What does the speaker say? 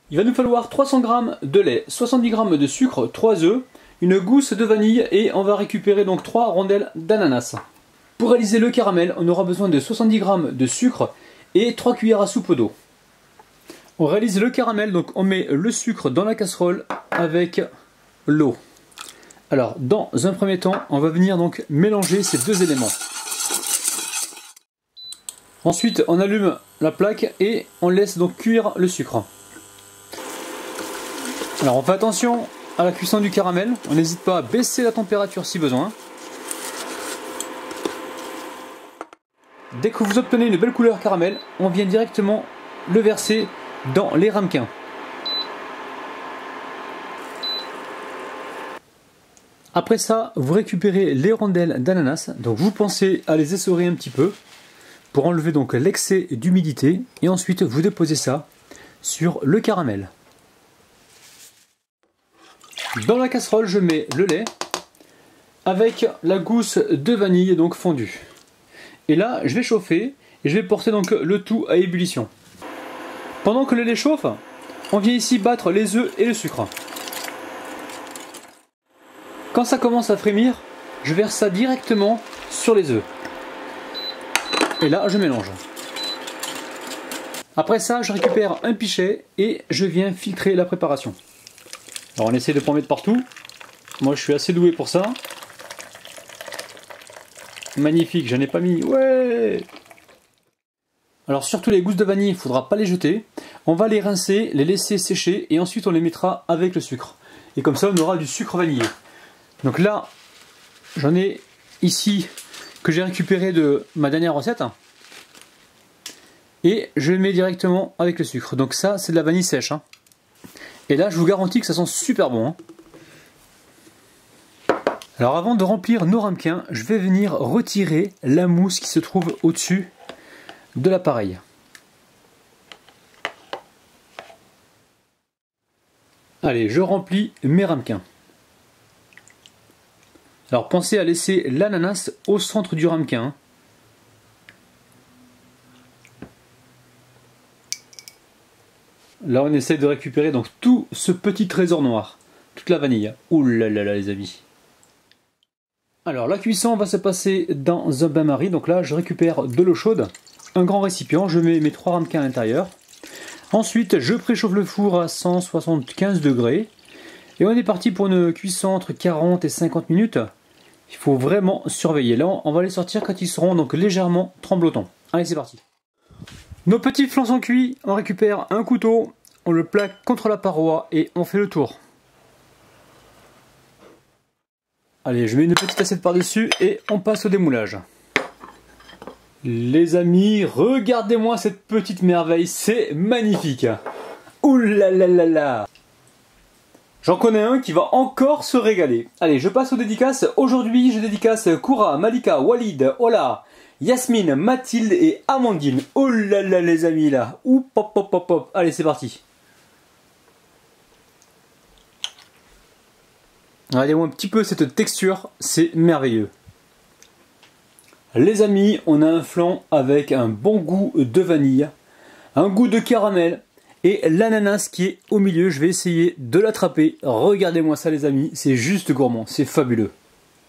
Il va nous falloir 300 g de lait, 70 g de sucre, 3 œufs, une gousse de vanille et on va récupérer donc 3 rondelles d'ananas. Pour réaliser le caramel, on aura besoin de 70 g de sucre et 3 cuillères à soupe d'eau. On réalise le caramel, donc on met le sucre dans la casserole avec l'eau. Alors dans un premier temps, on va venir donc mélanger ces deux éléments. Ensuite, on allume la plaque et on laisse donc cuire le sucre. Alors on fait attention à la cuisson du caramel, on n'hésite pas à baisser la température si besoin. Dès que vous obtenez une belle couleur caramel, on vient directement le verser dans les ramequins. Après ça, vous récupérez les rondelles d'ananas, donc vous pensez à les essorer un petit peu pour enlever donc l'excès d'humidité et ensuite vous déposez ça sur le caramel. Dans la casserole, je mets le lait avec la gousse de vanille donc fondue. Et là, je vais chauffer et je vais porter donc le tout à ébullition. Pendant que le lait chauffe, on vient ici battre les œufs et le sucre. Quand ça commence à frémir, je verse ça directement sur les œufs. Et là, je mélange. Après ça, je récupère un pichet et je viens filtrer la préparation. Alors on essaie de ne pas en mettre partout. Moi je suis assez doué pour ça. Magnifique, j'en ai pas mis. Ouais! Alors surtout les gousses de vanille, il ne faudra pas les jeter. On va les rincer, les laisser sécher et ensuite on les mettra avec le sucre. Et comme ça on aura du sucre vanillé. Donc là, j'en ai ici que j'ai récupéré de ma dernière recette. Et je le mets directement avec le sucre. Donc ça c'est de la vanille sèche. Et là, je vous garantis que ça sent super bon. Alors avant de remplir nos ramequins, je vais venir retirer la mousse qui se trouve au-dessus de l'appareil. Allez, je remplis mes ramequins. Alors pensez à laisser l'ananas au centre du ramequin. Là on essaie de récupérer donc tout ce petit trésor noir, toute la vanille. Ouh là là là les amis. Alors la cuisson va se passer dans un bain-marie, donc là je récupère de l'eau chaude, un grand récipient, je mets mes 3 ramequins à l'intérieur. Ensuite je préchauffe le four à 175 degrés et on est parti pour une cuisson entre 40 et 50 minutes. Il faut vraiment surveiller. Là on va les sortir quand ils seront donc légèrement tremblotants. Allez c'est parti. Nos petits flancs sont cuits, on récupère un couteau, on le plaque contre la paroi et on fait le tour. Allez, je mets une petite assiette par-dessus et on passe au démoulage. Les amis, regardez-moi cette petite merveille, c'est magnifique. Ouh là là là là. J'en connais un qui va encore se régaler. Allez, je passe aux dédicaces. Aujourd'hui, je dédicace Koura, Malika, Walid, Ola, Yasmine, Mathilde et Amandine. Oh là là les amis là. Ouh pop pop pop pop. Allez c'est parti. Regardez-moi un petit peu cette texture. C'est merveilleux. Les amis, on a un flan avec un bon goût de vanille. Un goût de caramel. Et l'ananas qui est au milieu. Je vais essayer de l'attraper. Regardez-moi ça les amis. C'est juste gourmand. C'est fabuleux.